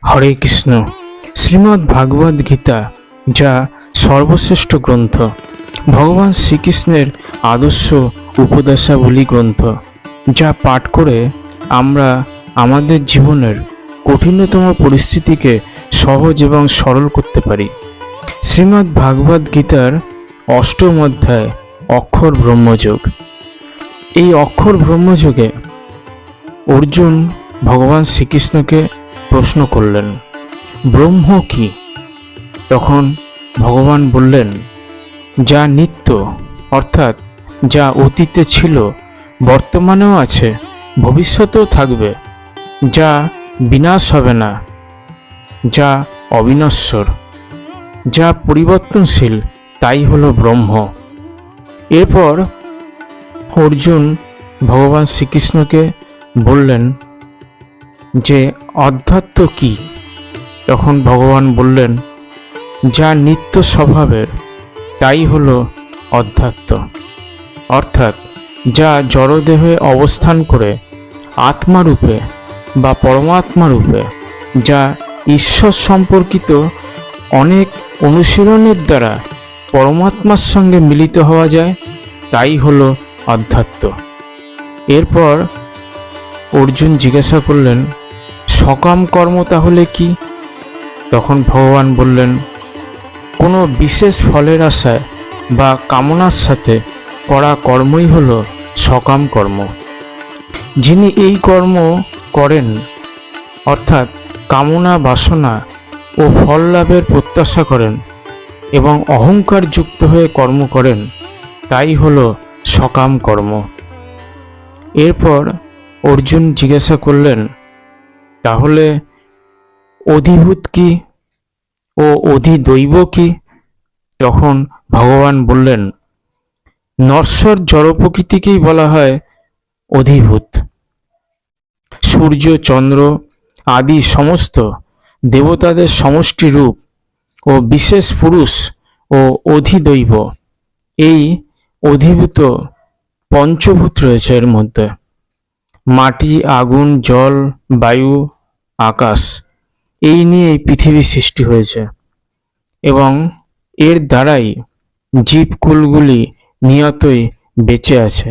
হরে কৃষ্ণ। শ্রীমদ্ ভাগবত গীতা, যা সর্বশ্রেষ্ঠ গ্রন্থ, ভগবান শ্রীকৃষ্ণের আদর্শ উপদেশাবলী গ্রন্থ, যা পাঠ করে আমরা আমাদের জীবনের কঠিনতম পরিস্থিতিকে সহজ এবং সরল করতে পারি। শ্রীমদ্ ভাগবত গীতার অষ্টম অধ্যায় অক্ষর ব্রহ্মযোগ। এই অক্ষর ব্রহ্মযোগে অর্জুন ভগবান শ্রীকৃষ্ণকে প্রশ্ন করলেন, ব্রহ্ম কি? তখন ভগবান বললেন, যা নিত্য, অর্থাৎ যা অতীতে ছিল, বর্তমানেও আছে, ভবিষ্যতেও থাকবে, যা বিনাশ হবে না, যা অবিনশ্বর, যা পরিবর্তনশীল, তাই হলো ব্রহ্ম। এরপর অর্জুন ভগবান শ্রীকৃষ্ণকে বললেন যে অধ্যাত্ম কি? তখন ভগবান বললেন, যা নিত্য স্বভাবের, তাই হলো অধ্যাত্ম, অর্থাৎ যা জড়দেহে অবস্থান করে আত্মারূপে বা পরমাত্মারূপে, যা ঈশ্বর সম্পর্কিত অনেক অনুশীলনের দ্বারা পরমাত্মার সঙ্গে মিলিত হওয়া যায়, তাই হলো অধ্যাত্ম। এরপর অর্জুন জিজ্ঞাসা করলেন, সকাম কর্ম তাহলে কি? তখন ভগবান বললেন, কোনো বিশেষ ফলের আশায় বা কামনার সাথে করা কর্মই হলো সকাম কর্ম। যিনি এই কর্ম করেন, অর্থাৎ কামনা বাসনা ও ফল লাভের প্রত্যাশা করেন এবং অহংকার যুক্ত হয়ে কর্ম করেন, তাই হলো সকাম কর্ম। এরপর অর্জুন জিজ্ঞাসা করলেন, তাহলে অধিভূত কি ও অধিদৈব কি? তখন ভগবান বললেন, নশ্বর জড় প্রকৃতিকেই বলা হয় অধিভূত। সূর্য, চন্দ্র আদি সমস্ত দেবতাদের সমষ্টি রূপ ও বিশেষ পুরুষ ও অধিদৈব, এই অধিভূত পঞ্চভূত রয়েছে। এর মধ্যে মাটি, আগুন, জল, বায়ু, আকাশ, এই নিয়ে এই পৃথিবী সৃষ্টি হয়েছে এবং এর দ্বারাই জীবকুলগুলি নিয়তই বেঁচে আছে।